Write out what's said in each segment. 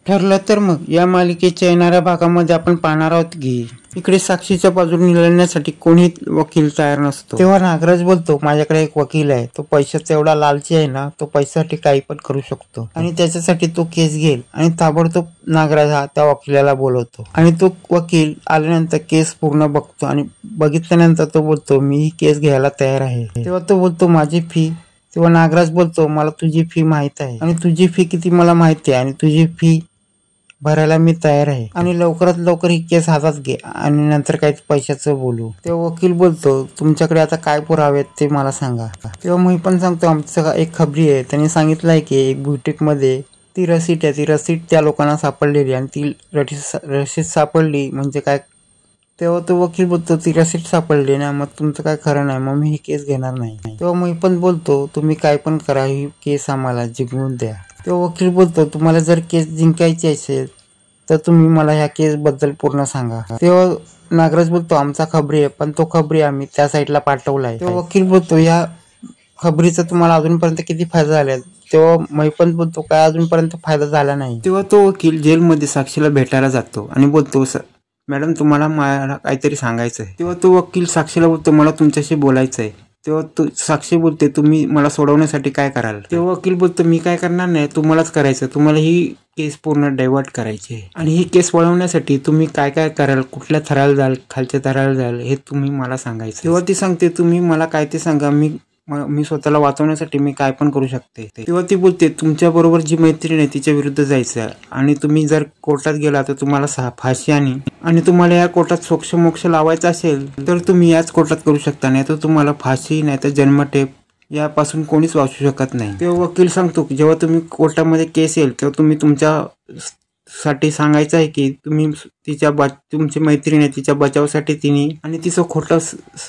ठरलं तर मग या मालिकेच्या येणाऱ्या भागामध्ये आपण पाहणार आहोत की इकडे साक्षीच्या बाजूने लढण्यासाठी कोणी वकील तयार नसतो। तेव्हा नागराज बोलतो, माझ्याकडे एक वकील आहे, तो पैशाचा एवढा लालची आहे ना, तो पैशासाठी काही पण करू शकतो आणि त्याच्यासाठी तो केस घेईल। आणि ताबडतोब नागराज हा त्या वकिलाला बोलवतो आणि तो वकील आल्यानंतर केस पूर्ण बघतो आणि बघितल्यानंतर तो बोलतो, मी ही केस घ्यायला तयार आहे। तेव्हा तो बोलतो, माझी फी। तेव्हा नागराज बोलतो, मला तुझी फी माहित आहे आणि तुझी फी किती मला माहिती आहे आणि तुझी फी भरायला मी तयार आहे आणि लवकरात लवकर ही केस हातात घे आणि नंतर काही पैशाचं बोलू। तेव्हा वकील बोलतो, तुमच्याकडे आता काय पुरावे आहेत ते मला सांगा। तेव्हा मी पण सांगतो, आमचं एक खबरी आहे, त्यांनी सांगितलंय की एक बुटीक मध्ये ती रसीद आहे, ती रसीद त्या लोकांना सापडलेली आणि ती रसीद सापडली म्हणजे काय। तेव्हा तो वकील बोलतो, ती रसीद सापडली ना, मग तुमचं काय खरं नाही, मग मी ही केस घेणार नाही। तेव्हा मी पण बोलतो, तुम्ही काय पण करा, ही केस आम्हाला जिंकवून द्या। तेव्हा वकील बोलतो, तुम्हाला जर केस जिंकायची असेल तर तुम्ही मला ह्या केस बद्दल पूर्ण सांगा। तेव्हा नागराज बोलतो, आमचा खबरी आहे, पण तो खबरी आम्ही त्या साईडला पाठवलाय। तेव्हा वकील बोलतो, या खबरीचा तुम्हाला अजूनपर्यंत किती फायदा झाला? तेव्हा मी पण बोलतो, काय अजूनपर्यंत फायदा झाला नाही। तेव्हा तो वकील जेलमध्ये साक्षीला भेटायला जातो आणि बोलतो, मॅडम तुम्हाला मला काहीतरी सांगायचं आहे। तेव्हा तो वकील साक्षीला बोलतो, मला तुमच्याशी बोलायचं आहे। तेव्हा साक्षी बोलते, तुम्ही मला सोडवण्यासाठी काय कराल? तेव्हा वकील बोलतो, मी काय करणार नाही, तुम्हालाच करायचं, तुम्हाला ही केस पूर्ण डायव्हर्ट करायची आहे आणि ही केस वळवण्यासाठी तुम्ही काय काय कराल, कुठल्या थराला जाल, खालच्या थराला जाल, हे तुम्ही मला सांगायचं। तेव्हा ती सांगते, तुम्ही मला काय ते सांगा, मी स्वतःला वाचवण्यासाठी मी काय पण करू शकते। तेव्हा ती बोलते, तुमच्या बरोबर जी मैत्रीण आहे तिच्या विरुद्ध जायचं आणि तुम्ही जर कोर्टात गेला तर तुम्हाला फाशी आणि तुम्हाला या कोर्टात मोक्ष लावायचा असेल तर तुम्ही याच कोर्टात करू शकता, नाही तर तुम्हाला फाशी नाही तर जन्मठेप यापासून कोणीच वाचू शकत नाही। तेव्हा वकील सांगतो की जेव्हा तुम्ही कोर्टामध्ये केस येईल तेव्हा तुम्ही तुमच्यासाठी सांगायचं आहे की तुम्ही तुमची मैत्रीण आहे तिच्या बचावासाठी तिने आणि तिचं खोटं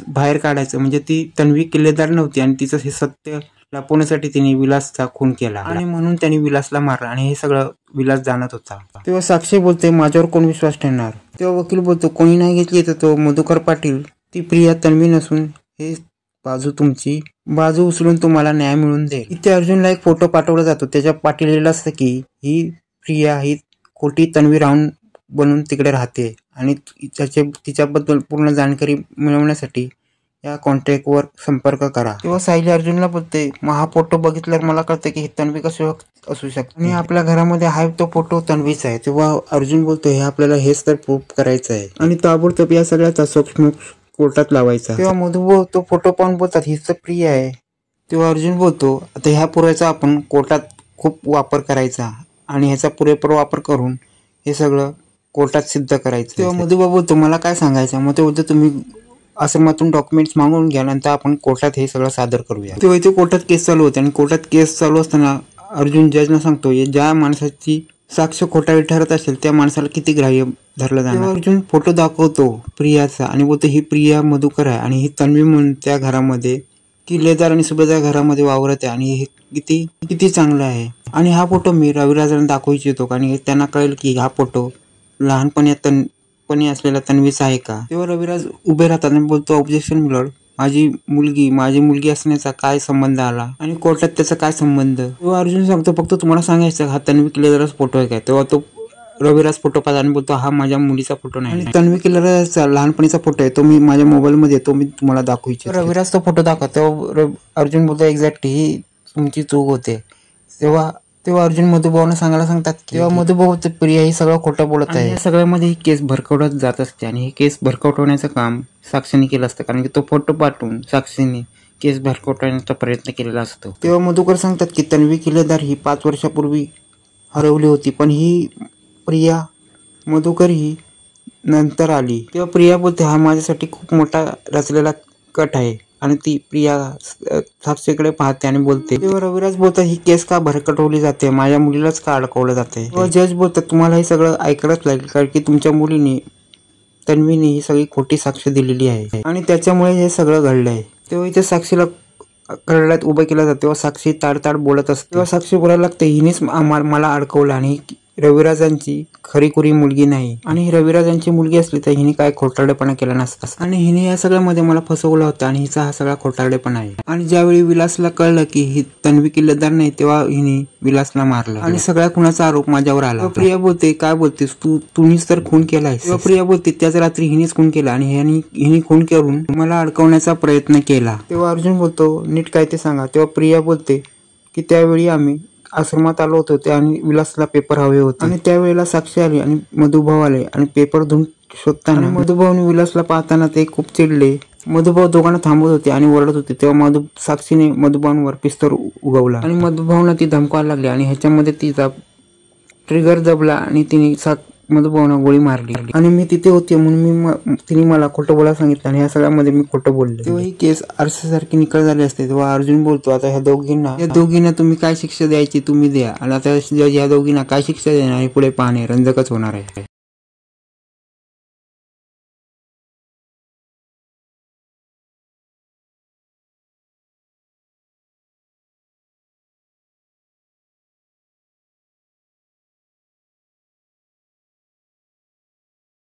बाहेर काढायचं, म्हणजे ती तन्वी किल्लेदार नव्हती आणि तिचं हे सत्य लपवण्यासाठी तिने विलासचा खून केला आणि म्हणून त्यांनी विलासला मारला आणि हे सगळं विलास जाणत होता। तेव्हा साक्षी बोलते, माझ्यावर कोण विश्वास ठेवणार? तेव्हा वकील बोलतो, कोणी नाही घेतली तर तो मधुकर पाटील, ती प्रिया तन्वी नसून हे तुमची बाजू उचलून तुम्हाला न्याय मिळवून देईल। इथे अर्जुनला एक फोटो पाठवला जातो, त्याच्या पाठी लिहिलं असतं की ही प्रिया ही खोटी तन्वी राहून बनून तिकडे राहते आणि तिच्याबद्दल पूर्ण जाणकारी मिळवण्यासाठी या कॉन्टॅक्टवर संपर्क करा। तेव्हा सायली अर्जुनला बोलते, हा फोटो बघितल्यावर मला कळतं की ही तन्वी कशी असू शकते आणि आपल्या घरामध्ये आहे तो फोटो तन्वीचा आहे। तेव्हा अर्जुन बोलतो, हे आपल्याला हेच तर प्रूफ करायचं आहे आणि ताबडतोब या सगळ्याचा सोक्ष कोर्टात लावायचा। तेव्हा मधु तो फोटो पाहून बोलतात, हीच तर प्रिया आहे। तेव्हा अर्जुन बोलतो, आता ह्या पुराव्याचा आपण कोर्टात खूप वापर करायचा आणि ह्याचा पुरेपूर वापर करून हे सगळं कोर्टात सिद्ध करायचं। तेव्हा मधुबा बोलतो, मला काय सांगायचं? मग ते बोलतो, तुम्ही आश्रमातून डॉक्युमेंट्स मागवून घ्या, नंतर आपण कोर्टात हे सगळं सादर करूया। तेव्हा इथे कोर्टात केस चालू होते आणि कोर्टात केस चालू असताना अर्जुन जजला सांगतो, ज्या माणसाची साक्ष खोटावी ठरत असेल त्या माणसाला किती ग्राह्य धरलं जाणार। अर्जुन फोटो दाखवतो प्रियाचा आणि बोलतो, ही प्रिया मधुकर आहे आणि ही तन्वी म्हणून त्या घरामध्ये किल्लेदार आणि सुभेदार घरामध्ये वावरत आहे आणि हे किती चांगलं आहे। आणि हा फोटो मी रविराजांना दाखवू इच्छितो आणि त्यांना कळेल की हा फोटो लहानपणी असलेला तन्वीचा आहे का। तेव्हा रविराज उभे राहतात आणि बोलतो, ऑब्जेक्शन मिलॉर्ड, माझी मुलगी असण्याचा काय संबंध आला आणि कोर्टात त्याचा काय संबंध? तेव्हा अर्जुन सांगतो, फक्त तुम्हाला सांगायचं हा तन्वी किल्लेदारचा फोटो आहे काय? तेव्हा तो रविराज फोटो पाहता आणि बोलतो, हा माझ्या मुलीचा फोटो नाही आणि तन्वी किल्लेदारचा लहानपणीचा फोटो आहे, तो मी माझ्या मोबाईल मध्ये तो मी तुम्हाला दाखवू इच्छितो। रविराज तो फोटो दाखवतो, अर्जुन बोलतो, एक्झॅक्टली ही तुमची चूक होते। तेव्हा अर्जुन मधुभाऊंना सांगायला सांगतात, तेव्हा मधुभाऊ प्रिया ही सगळं खोटं बोलत आहे। या सगळ्यामध्ये ही केस भरकवत जात असते आणि ही केस भरकवण्याचं काम साक्षीने केलं असतं, कारण की तो फोटो पाठवून साक्षीने केस भरकवण्याचा प्रयत्न केलेला असतो। तेव्हा मधुकर सांगतात की तन्वी किल्लेदार ही 5 वर्षापूर्वी हरवली होती, पण ही प्रिया मधुकर ही नंतर आली। तेव्हा प्रिया बोलते, हा माझ्यासाठी खूप मोठा रचलेला कट आहे आणि ती प्रिया साक्षीकडे पाहते आणि बोलते। तेव्हा रविराज बोलतात, ही केस का भरकटवली जाते, माझ्या मुलीलाच का अडकवलं जाते? तेव्हा जज बोलतात, तुम्हाला हे सगळं ऐकायलाच लागेल, कारण की तुमच्या मुलीने तन्वीने ही सगळी खोटी साक्ष दिलेली आहे आणि त्याच्यामुळे हे सगळं घडलंय। तेव्हा इथे साक्षीला करड्यात उभं केलं जातं, तेव्हा साक्षी ताडताड बोलत असते। तेव्हा साक्षी बोलायला लागते, हिनेच मला अडकवलं आणि रविराजांची खरीखुरी मुलगी नाही आणि रविराजांची मुलगी असली तर हिने काय खोटारडेपणा केला नसता आणि हिने या सगळ्यामध्ये मला फसवलं होतं आणि हिचा हा सगळा खोटारडेपणा आहे. आणि ज्यावेळी विलासला कळलं की ही तन्वी किल्लेदार नाही तेव्हा हिने विलासला मारलं आणि सगळ्या खुनाचा आरोप माझ्यावर आला. प्रिया बोलते काय बोलतेस तुम्हीच तर खून केलाय. प्रिया बोलते त्याच रात्री हिनेच खून केला आणि हिने खून करून मला अडकवण्याचा प्रयत्न केला. तेव्हा अर्जुन बोलतो नीट काय ते सांगा. तेव्हा प्रिया बोलते की त्यावेळी आम्ही आश्रमात आलो होतो ते आणि विलासला पेपर हवे होते आणि त्यावेळेला साक्षी आली आणि मधुभाऊ आले आणि पेपर धुवून शोधताना मधुभाऊने विलासला पाहताना ते खूप चिडले. मधुभाऊ दोघांना थांबवत होते आणि ओरडत होते. तेव्हा साक्षीने मधुभाऊंवर पिस्तूल उगवला आणि मधुभाऊंना ती धमकावायला लागली आणि ह्याच्यामध्ये तिचा ट्रिगर दबला आणि तिने मधुभाऊंना गोळी मारली आणि मी तिथे होते म्हणून तिने मला खोटं बोलायला सांगितलं आणि ह्या सगळ्यामध्ये मी खोटं बोलले. तेव्हा ही केस आरशासारखी निकाल झाली असते. तेव्हा अर्जुन बोलतो आता ह्या दोघींना तुम्ही काय शिक्षा द्यायची तुम्ही द्या आणि आता या दोघींना काय शिक्षा देणार आणि पुढे पाहणे रंजकच होणार आहे.